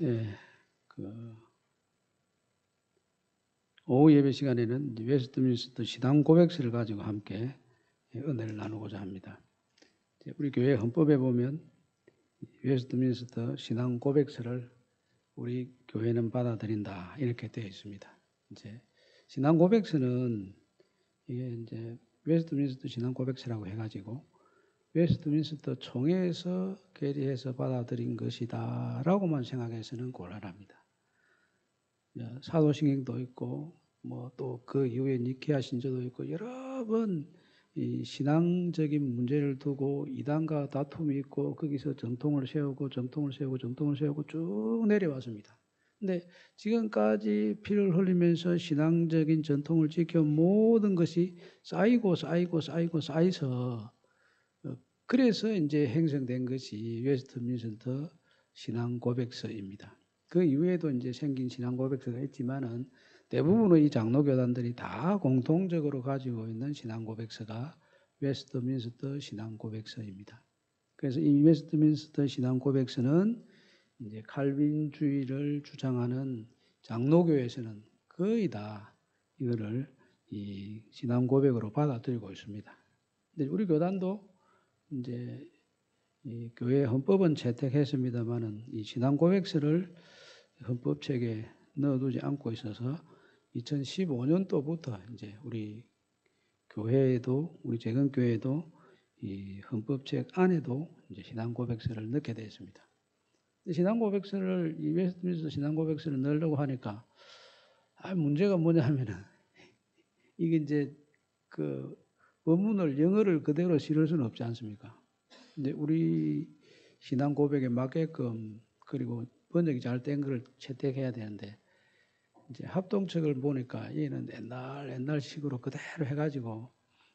예, 오후 예배 시간에는 웨스트민스터 신앙 고백서를 가지고 함께 은혜를 나누고자 합니다. 우리 교회 헌법에 보면 웨스트민스터 신앙 고백서를 우리 교회는 받아들인다 이렇게 되어 있습니다. 이제 신앙 고백서는 이게 이제 웨스트민스터 신앙 고백서라고 해가지고 웨스트민스터 총회에서 결의해서 받아들인 것이다라고만 생각해서는 곤란합니다. 사도신경도 있고 뭐 또 그 이후에 니케아 신조도 있고 여러 번 이 신앙적인 문제를 두고 이단과 다툼이 있고 거기서 정통을 세우고 쭉 내려왔습니다. 근데 지금까지 피를 흘리면서 신앙적인 전통을 지켜 모든 것이 쌓여서 그래서 이제 형성된 것이 웨스트민스터 신앙 고백서입니다. 그 이후에도 이제 생긴 신앙 고백서가 있지만은 대부분의 이 장로교단들이 다 공통적으로 가지고 있는 신앙 고백서가 웨스트민스터 신앙 고백서입니다. 그래서 이 웨스트민스터 신앙 고백서는 이제 칼빈주의를 주장하는 장로교에서는 거의 다 이거를 이 신앙 고백으로 받아들이고 있습니다. 근데 우리 교단도 이제 이 교회 헌법은 채택했습니다만은 이 신앙 고백서를 헌법책에 넣어두지 않고 있어서 2015년도부터 이제 우리 교회에도 우리 재건교회에도 이 헌법책 안에도 이제 신앙 고백서를 넣게 되었습니다. 신앙 고백서를 이 웨스트민스터 신앙 고백서를 넣으려고 하니까 문제가 뭐냐면은 이게 이제 그 원문을 영어를 그대로 실을 수는 없지 않습니까? 근데 우리 신앙 고백에 맞게끔 그리고 번역이 잘 된 걸 채택해야 되는데 이제 합동책을 보니까 얘는 옛날식으로 그대로 해가지고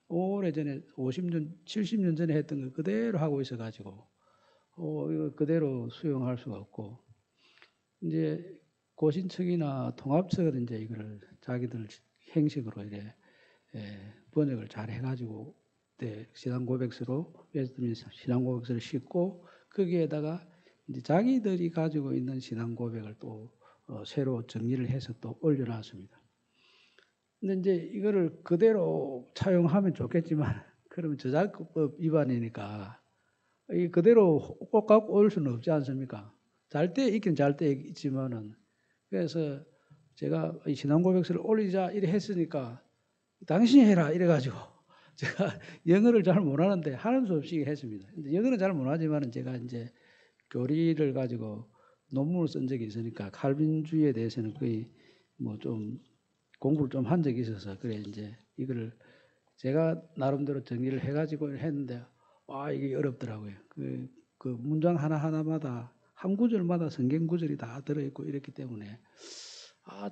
오래전에 50년, 70년 전에 했던 거 그대로 하고 있어가지고 이거 그대로 수용할 수가 없고 이제 고신측이나 통합측은 이제 이거를 자기들 형식으로 이제 번역을 잘 해가지고 신앙 고백서로 웨스트민스터 신앙 고백서를 싣고 거기에다가 이제 자기들이 가지고 있는 신앙 고백을 또 새로 정리를 해서 또 올려놨습니다. 근데 이제 이거를 그대로 차용하면 좋겠지만 그러면 저작법 위반이니까 이 그대로 꼭 갖고 올 수는 없지 않습니까? 잘 때 있긴 잘 때 있지만은 그래서 제가 이 신앙 고백서를 올리자 이래 했으니까 당신이 해라 이래가지고 제가 영어를 잘 못하는데 하는 수 없이 했습니다. 영어는 잘 못하지만은 제가 이제 교리를 가지고 논문을 쓴 적이 있으니까 칼빈주의에 대해서는 거의 뭐 좀 공부를 좀 한 적이 있어서 그래 이제 이거를 제가 나름대로 정리를 해가지고 했는데 이게 어렵더라고요. 그 문장 하나하나마다 한 구절마다 성경 구절이 다 들어있고 이렇기 때문에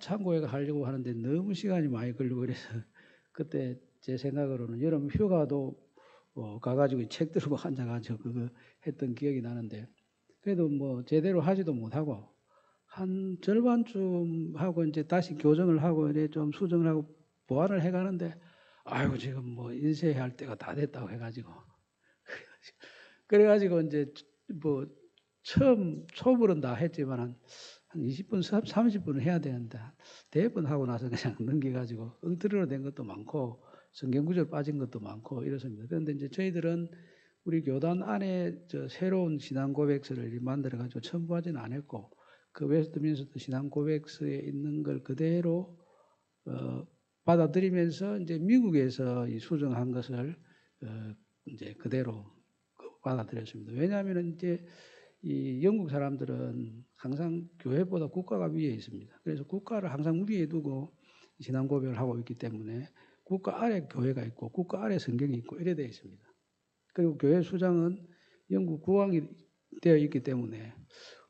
참고해 하려고 하는데 너무 시간이 많이 걸리고 그래서 그때 제 생각으로는 여름 휴가도 가가지고 책 들고 앉아가지고 그거 했던 기억이 나는데 그래도 뭐 제대로 하지도 못하고 한 절반쯤 하고 이제 다시 교정을 하고 이래 좀 수정을 하고 보완을 해가는데 지금 뭐 인쇄할 때가 다 됐다고 해가지고 그래가지고 이제 뭐 처음 초벌은 다 했지만 한 20분, 30분은 해야 되는데 대번 하고 나서 그냥 넘겨가지고 엉터리로 된 것도 많고 성경 구절 빠진 것도 많고 이렇습니다. 그런데 이제 저희들은 우리 교단 안에 새로운 신앙 고백서를 만들어가지고 첨부하지는 않았고 그 웨스트민스터 신앙 고백서에 있는 걸 그대로 받아들이면서 이제 미국에서 이 수정한 것을 이제 그대로 받아들였습니다. 왜냐하면 이제 이 영국 사람들은 항상 교회보다 국가가 위에 있습니다. 그래서 국가를 항상 위에 두고 신앙 고백을 하고 있기 때문에 국가 아래 교회가 있고 국가 아래 성경이 있고 이래 되어 있습니다. 그리고 교회 수장은 영국 국왕이 되어 있기 때문에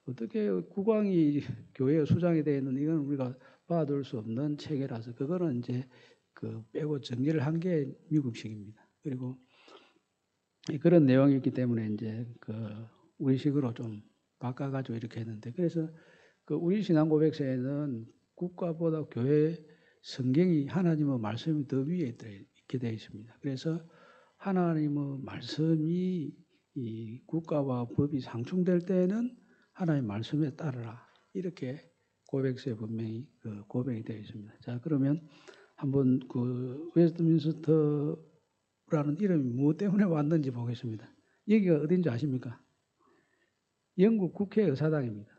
어떻게 국왕이 교회의 수장이 되어 있는 이건 우리가 받아들일 수 없는 체계라서 그거는 이제 그 빼고 정리를 한 게 미국식입니다. 그리고 그런 내용이 있기 때문에 이제 그 우리식으로 좀 바꿔가지고 이렇게 했는데 그래서 그 우리 신앙 고백서에는 국가보다 교회 성경이 하나님의 말씀이 더 위에 있게 되어 있습니다. 그래서 하나님의 말씀이 이 국가와 법이 상충될 때에는 하나님의 말씀에 따르라. 이렇게 고백서에 분명히 그 고백이 되어 있습니다. 자, 그러면 한번 그 웨스트민스터라는 이름이 무엇 때문에 왔는지 보겠습니다. 여기가 어딘지 아십니까? 영국 국회 의사당입니다.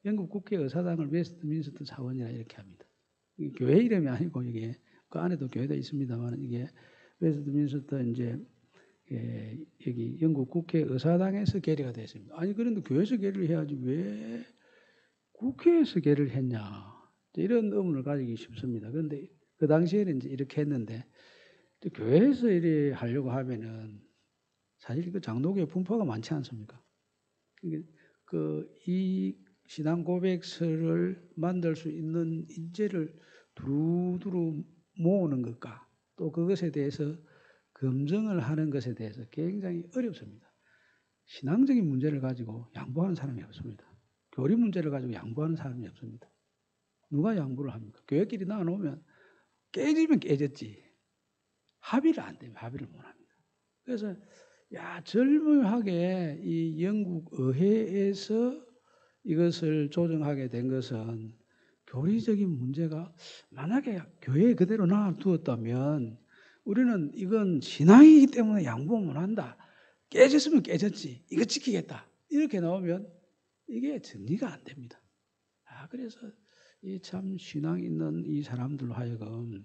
영국 국회 의사당을 웨스트민스터 사원이라 이렇게 합니다. 이게 교회 이름이 아니고 이게 그 안에도 교회도 있습니다만 이게 웨스트민스터 이제 여기 영국 국회 의사당에서 계리가 됐습니다. 아니 그런데 교회에서 계리를 해야지 왜 국회에서 계리를 했냐 이런 의문을 가지기 쉽습니다. 그런데 그 당시에는 이제 이렇게 했는데 교회에서 이래 하려고 하면은 사실 그 장로교의 분파가 많지 않습니까? 이 신앙 고백서를 만들 수 있는 인재를 두루두루 모으는 것과 또 그것에 대해서 검증을 하는 것에 대해서 굉장히 어렵습니다. 신앙적인 문제를 가지고 양보하는 사람이 없습니다. 교리 문제를 가지고 양보하는 사람이 없습니다. 누가 양보를 합니까? 교회끼리 나눠놓으면 깨지면 깨졌지. 합의를 안 되면 합의를 못 합니다. 그래서 절묘하게 이 영국 의회에서 이것을 조정하게 된 것은 교리적인 문제가 만약에 교회에 그대로 놔두었다면 우리는 이건 신앙이기 때문에 양보 못 한다. 깨졌으면 깨졌지. 이거 지키겠다. 이렇게 나오면 이게 정리가 안 됩니다. 그래서 이 참 신앙 있는 이 사람들로 하여금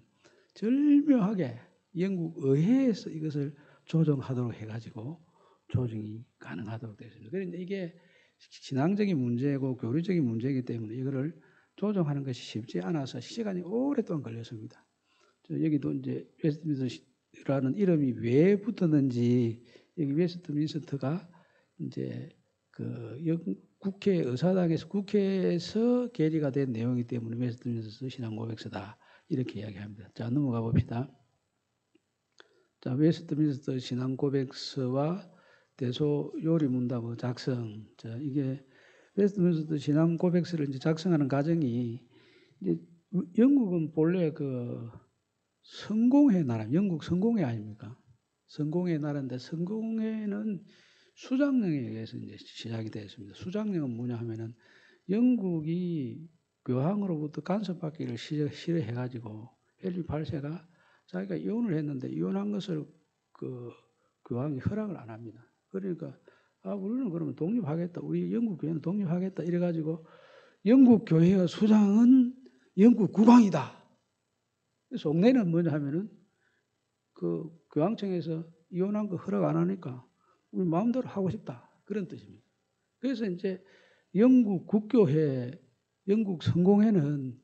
절묘하게 영국 의회에서 이것을 조정하도록 해가지고 조정이 가능하도록 되었습니다. 그런데 이게 신앙적인 문제고 교리적인 문제이기 때문에 이거를 조정하는 것이 쉽지 않아서 시간이 오랫동안 걸렸습니다. 여기도 이제 웨스트민스터라는 이름이 왜 붙었는지 여기 웨스트민스터가 이제 그 국회 의사당에서 국회에서 계리가 된 내용이기 때문에 웨스트민스터 신앙 고백서다 이렇게 이야기합니다. 자, 넘어가 봅시다. 자, 웨스트민스터 신앙 고백서와 대소 요리 문답의 작성. 자, 이게 웨스트민스터 신앙 고백서를 이제 작성하는 과정이 이제 영국은 본래 그 성공회 나라, 영국 성공회 아닙니까? 성공회 나라인데 성공회는 수장령에 의해서 이제 시작이 되었습니다. 수장령은 뭐냐 하면은 영국이 교황으로부터 간섭받기를 싫어해가지고 헨리 8세가 자기가 이혼을 했는데 이혼한 것을 그 교황이 허락을 안 합니다. 그러니까 우리는 그러면 독립하겠다. 우리 영국 교회는 독립하겠다. 이래가지고 영국 교회의 수장은 영국 국왕이다. 속내는 뭐냐 하면은 그 교황청에서 이혼한 거 허락 안 하니까 우리 마음대로 하고 싶다. 그런 뜻입니다. 그래서 이제 영국 국교회, 영국 성공회는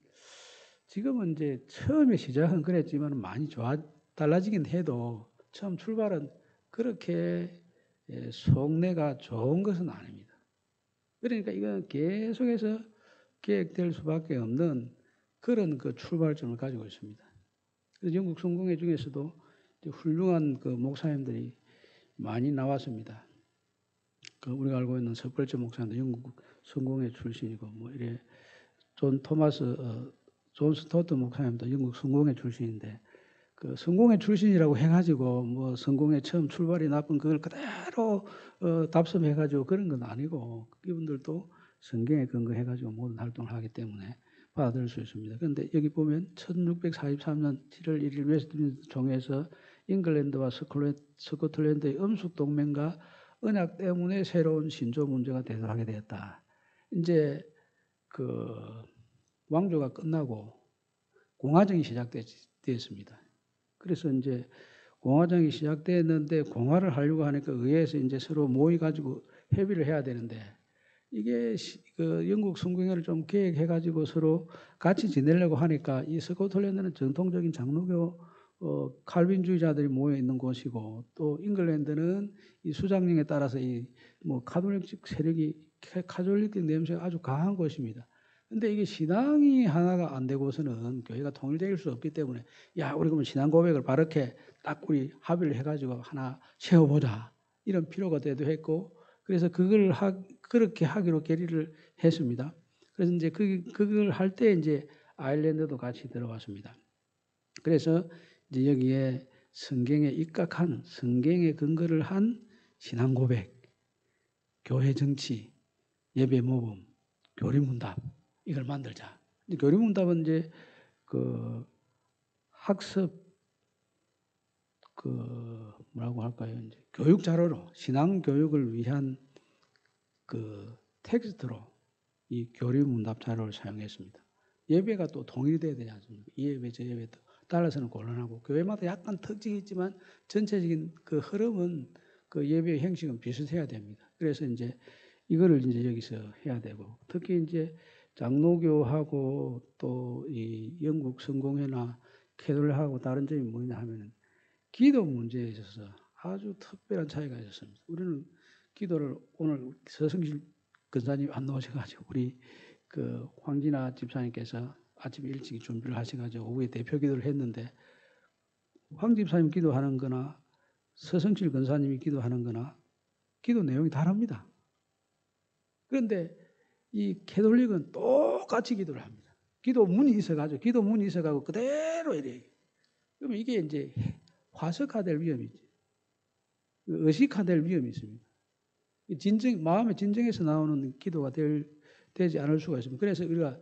지금은 이제 처음에 시작은 그랬지만 많이 달라지긴 해도 처음 출발은 그렇게 속내가 좋은 것은 아닙니다. 그러니까 이건 계속해서 계획될 수밖에 없는 그런 그 출발점을 가지고 있습니다. 그래서 영국 성공회 중에서도 훌륭한 그 목사님들이 많이 나왔습니다. 우리가 알고 있는 첫 번째 목사님도 영국 성공회 출신이고 뭐 이래 존 스토트 목사님도 영국 성공회 출신인데 그 성공회 출신이라고 해가지고 뭐 성공회 처음 출발이 나쁜 그걸 그대로 답습해가지고 그런 건 아니고 이분들도 성경에 근거해가지고 모든 활동을 하기 때문에 받아들일 수 있습니다. 그런데 여기 보면 1643년 7월 1일 웨스트민스터 총회에서 잉글랜드와 스코틀랜드의 음숙 동맹과 언약 때문에 새로운 신조 문제가 대두하게 되었다. 이제 그 왕조가 끝나고 공화정이 시작되었습니다. 그래서 이제 공화정이 시작됐는데 공화를 하려고 하니까 의회에서 이제 서로 모여가지고 협의를 해야 되는데 이게 그 영국 성공회를 좀 계획해가지고 서로 같이 지내려고 하니까 이 스코틀랜드는 전통적인 장로교 칼빈주의자들이 모여 있는 곳이고 또 잉글랜드는 이 수장령에 따라서 이 뭐 카톨릭 세력이 카톨릭 냄새가 아주 강한 곳입니다. 근데 이게 신앙이 하나가 안 되고서는 교회가 통일될 수 없기 때문에 우리 그러면 신앙 고백을 바르게 딱 우리 합의를 해가지고 하나 세워보자 이런 필요가 대두했고 그래서 그렇게 하기로 결의를 했습니다. 그래서 이제 그걸 할 때 이제 아일랜드도 같이 들어왔습니다. 그래서 이제 여기에 성경에 입각한 성경에 근거를 한 신앙 고백, 교회 정치, 예배 모범, 교리 문답 이걸 만들자. 교리문답은 이제 그 학습 뭐라고 할까요? 이제 교육 자료로 신앙 교육을 위한 그 텍스트로 이 교리문답 자료를 사용했습니다. 예배가 또 통일돼야 되지 않습니까? 이 예배 저 예배 따라서는 곤란하고 교회마다 약간 특징이 있지만 전체적인 그 흐름은 그 예배 형식은 비슷해야 됩니다. 그래서 이제 이거를 이제 여기서 해야 되고 특히 이제 장로교하고 또 이 영국 성공회나 캐톨릭하고 다른 점이 뭐냐 하면은 기도 문제에 있어서 아주 특별한 차이가 있었습니다. 우리는 기도를 오늘 서성실 근사님 안 나오셔가지고 우리 그 황진아 집사님께서 아침 일찍 준비를 하셔가지고 오후에 대표 기도를 했는데 황 집사님 기도하는 거나 서성실 근사님이 기도하는 거나 기도 내용이 다릅니다. 그런데 이 캐톨릭은 똑같이 기도를 합니다. 기도문이 있어가지고 그대로 이래. 그러면 이게 이제 화석화될 위험이 있죠. 의식화될 위험이 있습니다. 마음의 진정에서 나오는 기도가 되지 않을 수가 있습니다. 그래서 우리가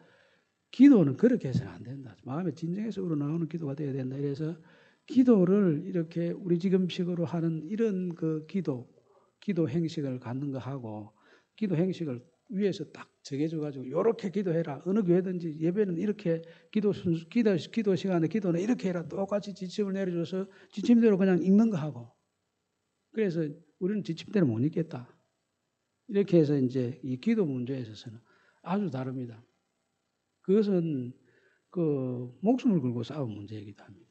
기도는 그렇게 해서는 안 된다. 마음의 진정에서 우러나오는 기도가 되어야 된다. 그래서 기도를 이렇게 우리 지금식으로 하는 이런 그 기도 행식을 갖는 거 하고 기도 행식을 위에서 딱 정해줘가지고 이렇게 기도해라. 어느 교회든지 예배는 이렇게 기도 시간에 기도는 이렇게 해라. 똑같이 지침을 내려줘서 지침대로 그냥 읽는 거 하고. 그래서 우리는 지침대로 못 읽겠다. 이렇게 해서 이제 이 기도 문제에 있어서는 아주 다릅니다. 그것은 그 목숨을 걸고 싸운 문제이기도 합니다.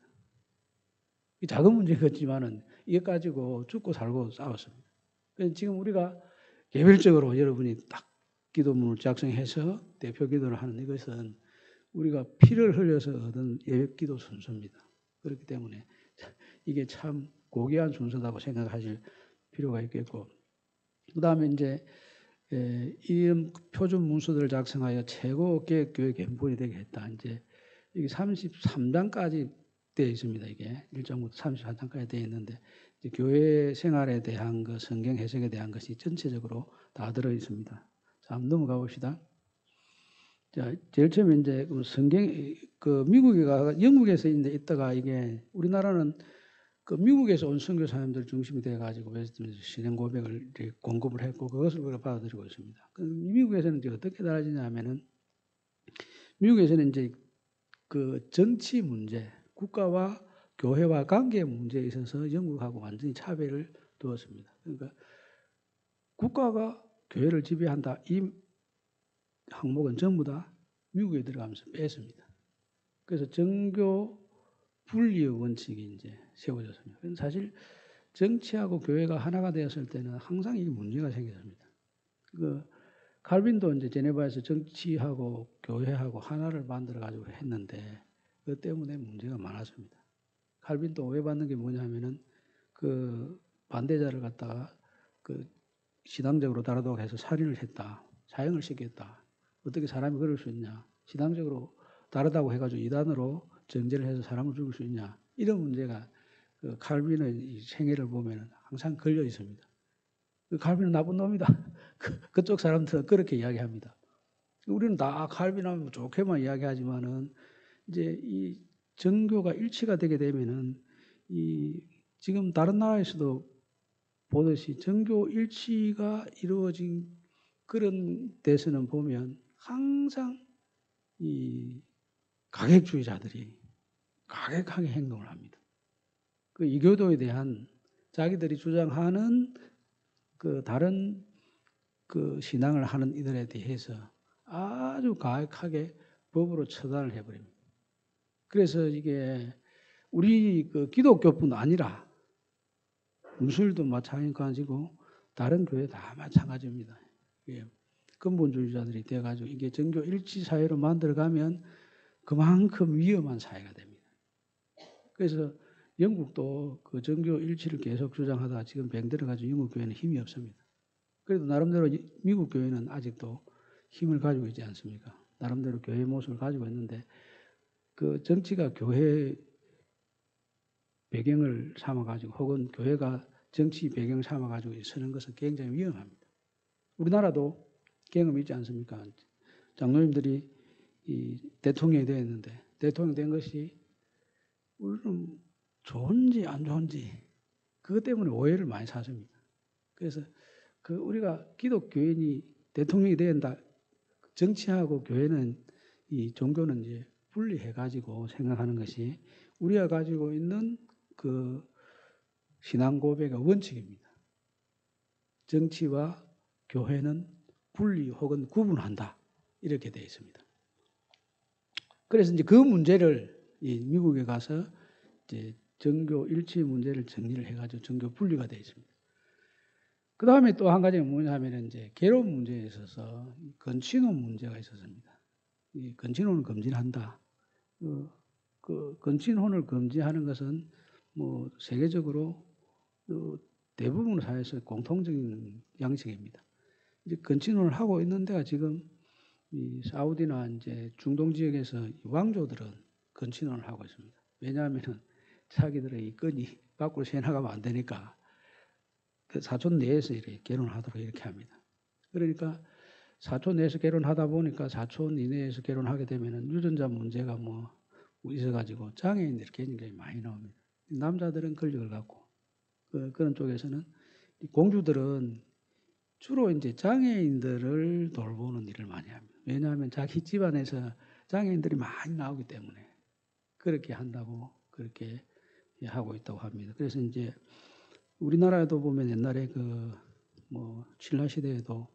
작은 문제 같지만은 이것 가지고 죽고 살고 싸웠습니다. 그래서 지금 우리가 개별적으로 여러분이 딱 기도문을 작성해서 대표 기도를 하는 이것은 우리가 피를 흘려서 얻은 예배 기도 순서입니다. 그렇기 때문에 이게 참 고귀한 순서라고 생각하실 필요가 있겠고, 그 다음에 이제 이 표준 문서들을 작성하여 최고 교회 견본이 되게 했다. 이제 이게 33장까지 되어 있습니다. 이게 1장부터 34장까지 되어 있는데 이제 교회 생활에 대한 것, 성경 해석에 대한 것이 전체적으로 다 들어 있습니다. 자, 한번 넘어가 봅시다. 자, 제일 처음에 이제 성경 영국에서 있다가 이게 우리나라는 그 미국에서 온 선교사님들 중심이 돼가지고 웨스트민스터 신앙 고백을 공급을 했고 그것을 우리가 받아들이고 있습니다. 미국에서는 이제 어떻게 달라지냐면은 미국에서는 이제 그 정치 문제, 국가와 교회와 관계 문제에 있어서 영국하고 완전히 차별을 두었습니다. 그러니까 국가가 교회를 지배한다 이 항목은 전부 다 미국에 들어가면서 뺐습니다. 그래서 정교 분리의 원칙이 이제 세워졌습니다. 사실 정치하고 교회가 하나가 되었을 때는 항상 이게 문제가 생겼습니다. 칼빈도 이제 제네바에서 정치하고 교회하고 하나를 만들어 가지고 했는데 그 때문에 문제가 많았습니다. 칼빈도 오해받는 게 뭐냐면은 그 반대자를 갖다가 그 신앙적으로 다르다고 해서 살인을 했다, 사형을 시켰다. 어떻게 사람이 그럴 수 있냐? 신앙적으로 다르다고 해가지고 이단으로 정죄를 해서 사람을 죽일 수 있냐? 이런 문제가 그 칼빈의 생애를 보면 항상 걸려 있습니다. 그 칼빈은 나쁜 놈이다. 그쪽 사람들은 그렇게 이야기합니다. 우리는 다 칼빈하면 좋게만 이야기하지만은 이제 이 정교가 일치가 되게 되면은 이 지금 다른 나라에서도 보듯이 정교 일치가 이루어진 그런 데서는 보면 항상 이 가객주의자들이 가격하게 행동을 합니다. 그 이교도에 대한 자기들이 주장하는 그 다른 그 신앙을 하는 이들에 대해서 아주 가격하게 법으로 처단을 해버립니다. 그래서 이게 우리 그 기독교뿐 아니라 무슬도 마찬가지고 다른 교회 다 마찬가지입니다. 예. 근본주의자들이 돼가지고 이게 정교 일치 사회로 만들어가면 그만큼 위험한 사회가 됩니다. 그래서 영국도 그 정교 일치를 계속 주장하다가 지금 병들어가지고 영국 교회는 힘이 없습니다. 그래도 나름대로 미국 교회는 아직도 힘을 가지고 있지 않습니까? 나름대로 교회의 모습을 가지고 있는데 그 정치가 교회 배경을 삼아가지고 혹은 교회가 정치 배경을 삼아가지고 서는 것은 굉장히 위험합니다. 우리나라도 경험이 있지 않습니까? 장로님들이 이 대통령이 되었는데 대통령 된 것이 우리는 좋은지 안 좋은지 그것 때문에 오해를 많이 사십니다. 그래서 그 우리가 기독교인이 대통령이 된다. 정치하고 교회는 이 종교는 이제 분리해 가지고 생각하는 것이 우리가 가지고 있는 그 신앙 고백의 원칙입니다. 정치와 교회는 분리 혹은 구분한다. 이렇게 되어 있습니다. 그래서 이제 그 문제를 이 미국에 가서 이제 정교 일치 문제를 정리를 해가지고 정교 분리가 되어 있습니다. 그 다음에 또 한 가지가 뭐냐면 이제 결혼 문제에 있어서 건친혼 문제가 있었습니다. 이 건친혼을 금지한다. 그 건친혼을 금지하는 것은 뭐 세계적으로 대부분 사회에서 공통적인 양식입니다. 이제 건친혼을 하고 있는 데가 지금 이 사우디나 이제 중동 지역에서 왕조들은 건친혼을 하고 있습니다. 왜냐하면은 자기들의 이 건이 밖으로 새나가면 안 되니까 그 사촌 내에서 이렇게 결혼하도록 이렇게 합니다. 그러니까 사촌 내에서 결혼하다 보니까 사촌 이내에서 결혼하게 되면은 유전자 문제가 뭐 있어가지고 장애인들이 굉장히 많이 나옵니다. 남자들은 권력을 갖고 그런 쪽에서는 공주들은 주로 이제 장애인들을 돌보는 일을 많이 합니다. 왜냐하면 자기 집안에서 장애인들이 많이 나오기 때문에 그렇게 한다고 그렇게 하고 있다고 합니다. 그래서 이제 우리나라에도 보면 옛날에 그 뭐 신라 시대에도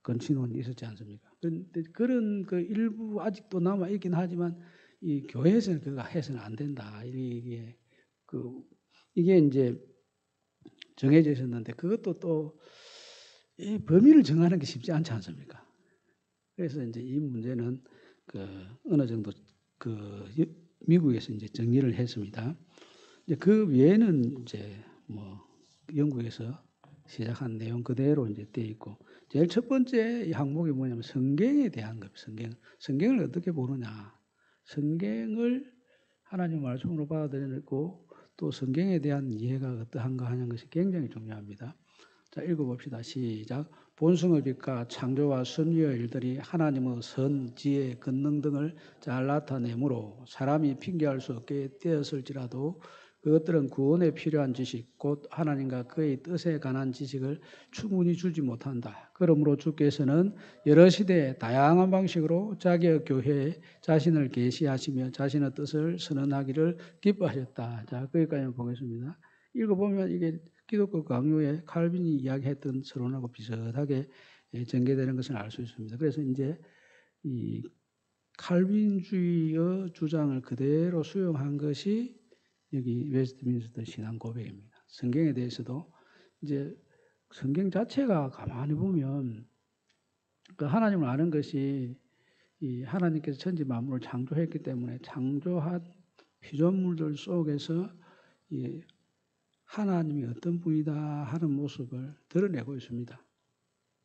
건친혼이 있었지 않습니까? 그런데 그런 그 일부 아직도 남아 있긴 하지만 이 교회에서는 그거 해서는 안 된다. 이게 이제 정해져 있었는데 그것도 또 이 범위를 정하는 게 쉽지 않지 않습니까? 그래서 이제 이 문제는 그 어느 정도 그 미국에서 이제 정리를 했습니다. 이제 그 외에는 이제 뭐 영국에서 시작한 내용 그대로 이제 돼 있고 제일 첫 번째 항목이 뭐냐면 성경에 대한 것. 성경을 어떻게 보느냐. 성경을 하나님 말씀으로 받아들이고 또 성경에 대한 이해가 어떠한가 하는 것이 굉장히 중요합니다. 자, 읽어봅시다. 시작. 본성의 빛과 창조와 섭리의 일들이 하나님의 선, 지혜, 권능 등을 잘 나타내므로 사람이 핑계할 수 없게 되었을지라도 그것들은 구원에 필요한 지식, 곧 하나님과 그의 뜻에 관한 지식을 충분히 주지 못한다. 그러므로 주께서는 여러 시대에 다양한 방식으로 자기의 교회에 자신을 계시하시며 자신의 뜻을 선언하기를 기뻐하셨다. 자, 거기까지 보겠습니다. 읽어보면 이게 기독교 강요에 칼빈이 이야기했던 서론하고 비슷하게 전개되는 것을 알 수 있습니다. 그래서 이제 이 칼빈주의의 주장을 그대로 수용한 것이 여기 웨스트민스터 신앙 고백입니다. 성경에 대해서도 이제 성경 자체가 가만히 보면 그 하나님을 아는 것이 이 하나님께서 천지 만물을 창조했기 때문에 창조한 피조물들 속에서 이 하나님이 어떤 분이다 하는 모습을 드러내고 있습니다.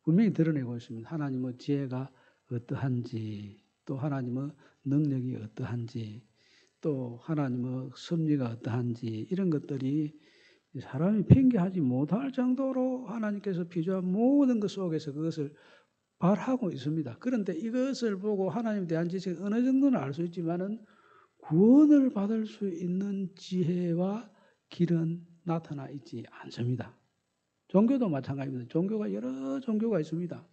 분명히 드러내고 있습니다. 하나님의 지혜가 어떠한지, 또 하나님의 능력이 어떠한지, 또 하나님의 섭리가 어떠한지 이런 것들이 사람이 핑계하지 못할 정도로 하나님께서 피조한 모든 것 속에서 그것을 발하고 있습니다. 그런데 이것을 보고 하나님에 대한 지식을 어느 정도는 알 수 있지만은 구원을 받을 수 있는 지혜와 길은 나타나 있지 않습니다. 종교도 마찬가지입니다. 종교가 여러 종교가 있습니다.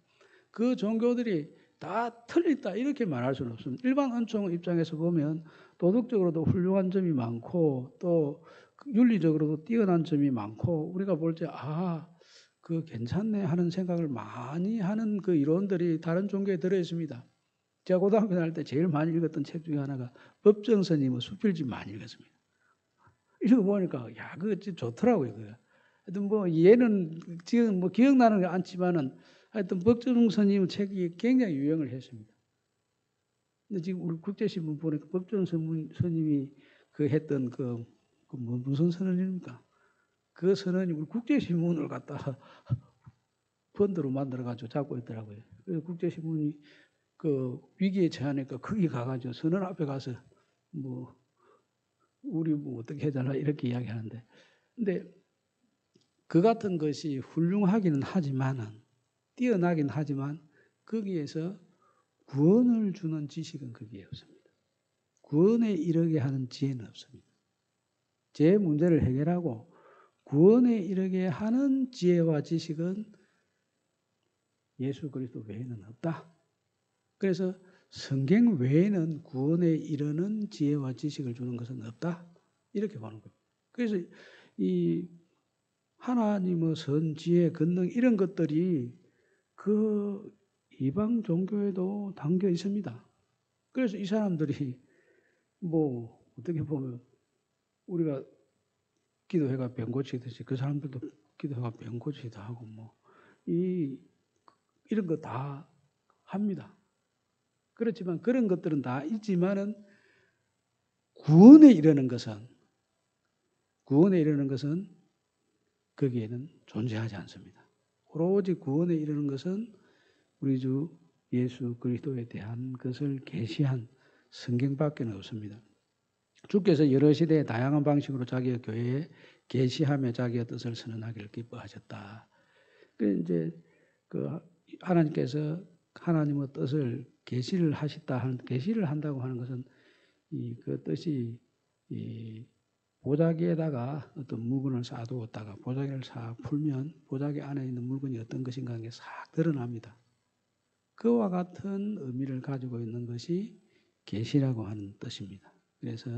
그 종교들이 다 틀리다 이렇게 말할 수는 없습니다. 일반 은총 입장에서 보면 도덕적으로도 훌륭한 점이 많고 또 윤리적으로도 뛰어난 점이 많고 우리가 볼 때 그 괜찮네 하는 생각을 많이 하는 그 이론들이 다른 종교에 들어 있습니다. 제가 고등학교 다닐 때 제일 많이 읽었던 책 중에 하나가 법정스님의 수필집 많이 읽었습니다. 읽어보니까 그거 좋더라고요. 그거. 하여튼 뭐 얘는 지금 뭐 기억나는 게 않지만은 하여튼 법정스님 책이 굉장히 유행을 했습니다. 근데 지금 우리 국제신문 보니까 법정스님이 그 했던 무슨 선언입니까? 그 선언이 우리 국제신문을 갖다가 펀드로 만들어가지고 잡고 있더라고요. 그래서 국제신문이 그 위기에 처하니까 거기 가가지고 선언 앞에 가서 뭐 우리 뭐 어떻게 해달라 이렇게 이야기하는데, 근데 그 같은 것이 훌륭하기는 하지만은 뛰어나긴 하지만 거기에서 구원을 주는 지식은 거기에 없습니다. 구원에 이르게 하는 지혜는 없습니다. 제 문제를 해결하고 구원에 이르게 하는 지혜와 지식은 예수 그리스도 외에는 없다. 그래서 성경 외에는 구원에 이르는 지혜와 지식을 주는 것은 없다. 이렇게 보는 거예요. 그래서 이 하나님의 선, 지혜, 권능 이런 것들이 그 이방 종교에도 담겨 있습니다. 그래서 이 사람들이 뭐 어떻게 보면 우리가 기도회가 병 고치듯이 그 사람들도 기도회가 병 고치기도 하고 뭐 이런 거 다 합니다. 그렇지만 그런 것들은 다 있지만은 구원에 이르는 것은 거기에는 존재하지 않습니다. 오로지 구원에 이르는 것은 우리 주 예수 그리스도에 대한 것을 계시한 성경밖에 없습니다. 주께서 여러 시대에 다양한 방식으로 자기의 교회에 계시하며 자기의 뜻을 선언하기를 기뻐하셨다. 그 이제 그 하나님께서 하나님의 뜻을 계시를 한다고 하는 것은 그 뜻이 보자기에다가 어떤 물건을 쌓아두었다가 보자기를 싹 풀면 보자기 안에 있는 물건이 어떤 것인가 하는 게 싹 드러납니다. 그와 같은 의미를 가지고 있는 것이 계시라고 하는 뜻입니다. 그래서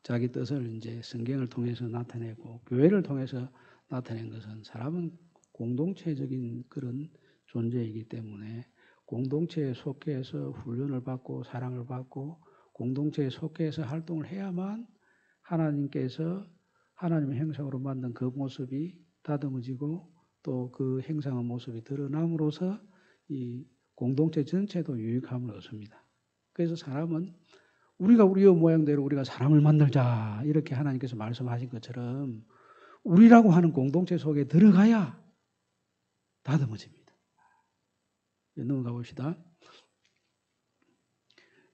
자기 뜻을 이제 성경을 통해서 나타내고 교회를 통해서 나타낸 것은 사람은 공동체적인 그런 존재이기 때문에 공동체에 속해서 훈련을 받고 사랑을 받고 공동체에 속해서 활동을 해야만 하나님께서 하나님의 형상으로 만든 그 모습이 다듬어지고 또 그 형상의 모습이 드러남으로써 이 공동체 전체도 유익함을 얻습니다. 그래서 사람은 우리가 우리의 모양대로 우리가 사람을 만들자 이렇게 하나님께서 말씀하신 것처럼 우리라고 하는 공동체 속에 들어가야 다듬어집니다. 넘어가 봅시다.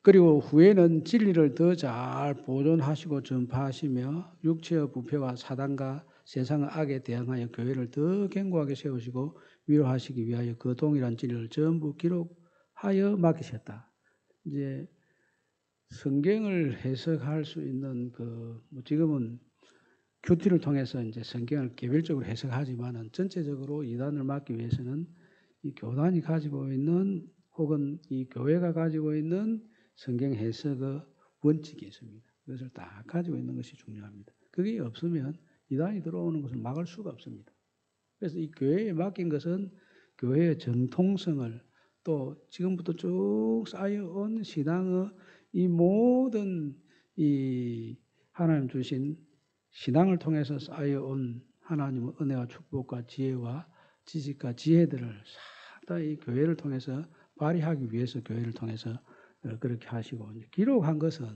그리고 후에는 진리를 더 잘 보존하시고 전파하시며 육체의 부패와 사단과 세상의 악에 대항하여 교회를 더 견고하게 세우시고 위로하시기 위하여 그 동일한 진리를 전부 기록하여 맡기셨다. 이제 성경을 해석할 수 있는 지금은 큐티를 통해서 이제 성경을 개별적으로 해석하지만은 전체적으로 이단을 막기 위해서는 이 교단이 가지고 있는 혹은 이 교회가 가지고 있는 성경 해석의 원칙이 있습니다. 그것을 다 가지고 있는 것이 중요합니다. 그게 없으면 이단이 들어오는 것을 막을 수가 없습니다. 그래서 이 교회에 맡긴 것은 교회의 정통성을 또 지금부터 쭉 쌓여온 신앙의 이 모든 이 하나님 주신 신앙을 통해서 쌓여온 하나님의 은혜와 축복과 지혜와 지식과 지혜들을 상당히 교회를 통해서 발휘하기 위해서 교회를 통해서 그렇게 하시고 기록한 것은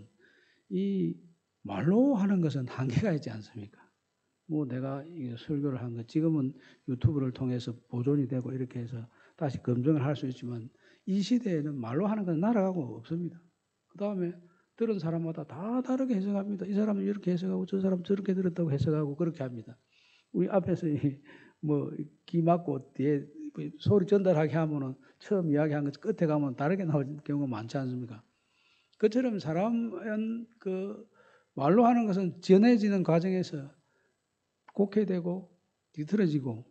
이 말로 하는 것은 한계가 있지 않습니까? 뭐 내가 설교를 한 거 지금은 유튜브를 통해서 보존이 되고 이렇게 해서 다시 검증을 할 수 있지만 이 시대에는 말로 하는 건 날아가고 없습니다. 그 다음에 들은 사람마다 다 다르게 해석합니다. 이 사람은 이렇게 해석하고 저 사람은 저렇게 들었다고 해석하고 그렇게 합니다. 우리 앞에서 뭐 귀 막고 뒤에 소리 전달하게 하면은 처음 이야기한 것 끝에 가면 다르게 나올 경우가 많지 않습니까? 그처럼 사람은 그 말로 하는 것은 전해지는 과정에서 곡해되고 뒤틀어지고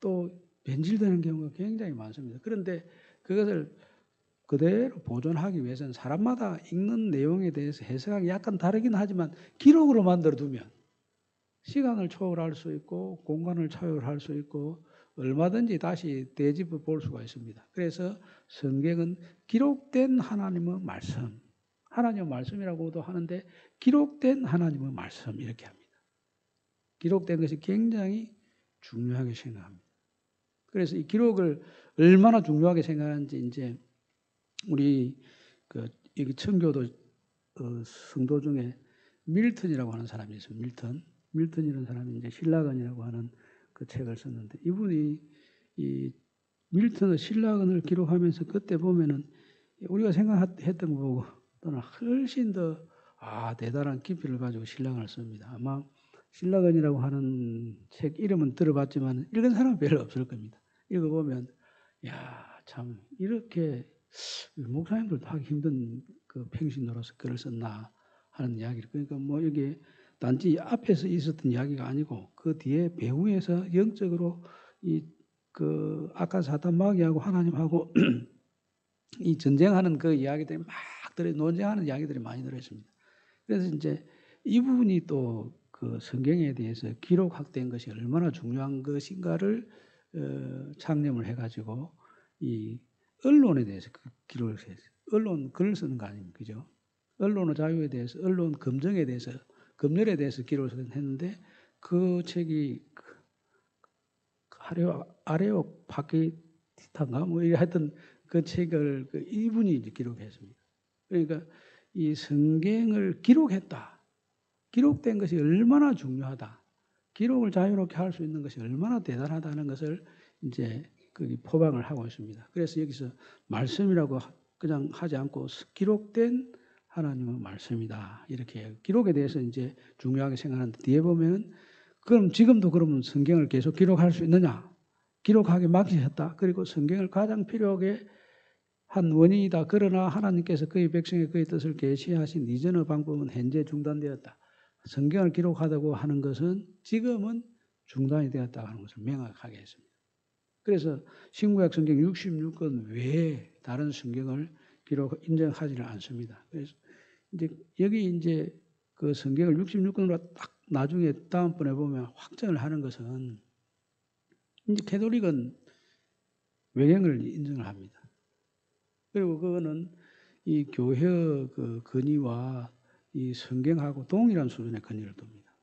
또 변질되는 경우가 굉장히 많습니다. 그런데 그것을 그대로 보존하기 위해서는 사람마다 읽는 내용에 대해서 해석하기 약간 다르긴 하지만 기록으로 만들어두면 시간을 초월할 수 있고 공간을 초월할 수 있고 얼마든지 다시 되짚어 볼 수가 있습니다. 그래서 성경은 기록된 하나님의 말씀, 하나님의 말씀이라고도 하는데 기록된 하나님의 말씀 이렇게 합니다. 기록된 것이 굉장히 중요하게 생각합니다. 그래서 이 기록을 얼마나 중요하게 생각하는지 이제 우리 여기 청교도 성도 중에 밀턴이라고 하는 사람이 있어요. 밀턴이라는 사람이 이제 신라건이라고 하는 그 책을 썼는데 이분이 이 밀턴의 신라건을 기록하면서 그때 보면은 우리가 생각했던 거 보고 또는 훨씬 더 대단한 깊이를 가지고 신라건을 씁니다. 아마 신라건이라고 하는 책 이름은 들어봤지만 읽은 사람은 별로 없을 겁니다. 읽어보면 참 이렇게 목사님들도 하기 힘든 그 평신도로서 글을 썼나 하는 이야기를. 그러니까 뭐 이게 단지 앞에서 있었던 이야기가 아니고 그 뒤에 배후에서 영적으로 그 아까 사탄 마귀하고 하나님하고 이 전쟁하는 그 이야기들이 막 논쟁하는 이야기들이 많이 들어있습니다. 그래서 이제 이 부분이 또 그 성경에 대해서 기록학된 것이 얼마나 중요한 것인가를 창념을 해가지고 이 언론에 대해서 그 기록을 했어요. 언론 글을 쓰는 거 아닙니까? 그죠? 언론의 자유에 대해서, 언론 검증에 대해서, 검열에 대해서 기록을 했는데 그 책이 아레오 파키스탄가 뭐 하여튼 그 책을 이분이 이제 기록했습니다. 그러니까 이 성경을 기록했다. 기록된 것이 얼마나 중요하다. 기록을 자유롭게 할 수 있는 것이 얼마나 대단하다는 것을 이제 포방을 하고 있습니다. 그래서 여기서 말씀이라고 그냥 하지 않고 기록된 하나님의 말씀이다. 이렇게 기록에 대해서 이제 중요하게 생각하는데 뒤에 보면 그럼 지금도 그러면 성경을 계속 기록할 수 있느냐? 기록하게 맡기셨다. 그리고 성경을 가장 필요하게 한 원인이다. 그러나 하나님께서 그의 백성의 그의 뜻을 계시하신 이전의 방법은 현재 중단되었다. 성경을 기록하다고 하는 것은 지금은 중단이 되었다 하는 것을 명확하게 했습니다. 그래서 신구약 성경 66권 외에 다른 성경을 인정하지를 않습니다. 그래서 이제 여기 이제 그 성경을 66권으로 딱 나중에 다음번에 보면 확정을 하는 것은 이제 캐톨릭은 외경을 인정을 합니다. 그리고 그거는 이 교회의 그 권위와 이 성경하고 동일한 수준의 권위를 둡니다.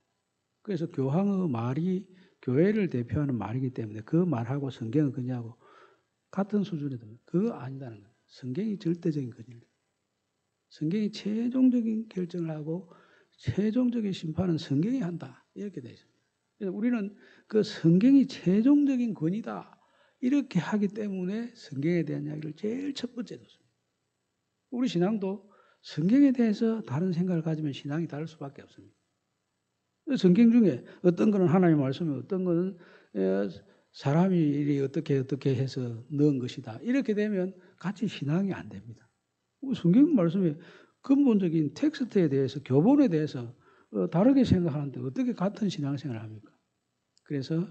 그래서 교황의 말이 교회를 대표하는 말이기 때문에 그 말하고 성경의 권위하고 같은 수준에 둡니다. 그거 아니다는 거예요. 성경이 절대적인 권위를. 성경이 최종적인 결정을 하고 최종적인 심판은 성경이 한다. 이렇게 되어 있습니다. 그래서 우리는 그 성경이 최종적인 권위다. 이렇게 하기 때문에 성경에 대한 이야기를 제일 첫 번째 뒀습니다. 우리 신앙도 성경에 대해서 다른 생각을 가지면 신앙이 다를 수밖에 없습니다. 성경 중에 어떤 거는 하나님의 말씀이 어떤 거는 사람이 어떻게 해서 넣은 것이다. 이렇게 되면 같이 신앙이 안 됩니다. 성경 말씀에 근본적인 텍스트에 대해서 교본에 대해서 다르게 생각하는데 어떻게 같은 신앙생활을 합니까? 그래서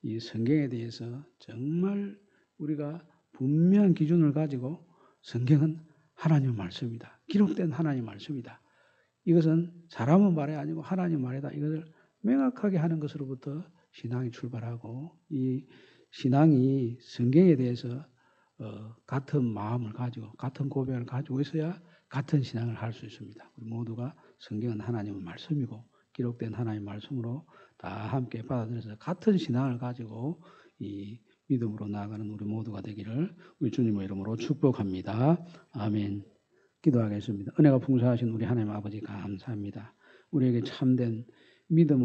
이 성경에 대해서 정말 우리가 분명한 기준을 가지고 성경은 하나님의 말씀이다. 기록된 하나님의 말씀이다. 이것은 사람의 말이 아니고 하나님의 말이다. 이것을 명확하게 하는 것으로부터 신앙이 출발하고 이 신앙이 성경에 대해서 같은 마음을 가지고 같은 고백을 가지고 있어야 같은 신앙을 할 수 있습니다. 우리 모두가 성경은 하나님의 말씀이고 기록된 하나님의 말씀으로 다 함께 받아들여서 같은 신앙을 가지고 이 믿음으로 나아가는 우리 모두가 되기를 우리 주님의 이름으로 축복합니다. 아멘. 기도하겠습니다. 은혜가 풍성하신 우리 하나님 아버지 감사합니다. 우리에게 참된 믿음의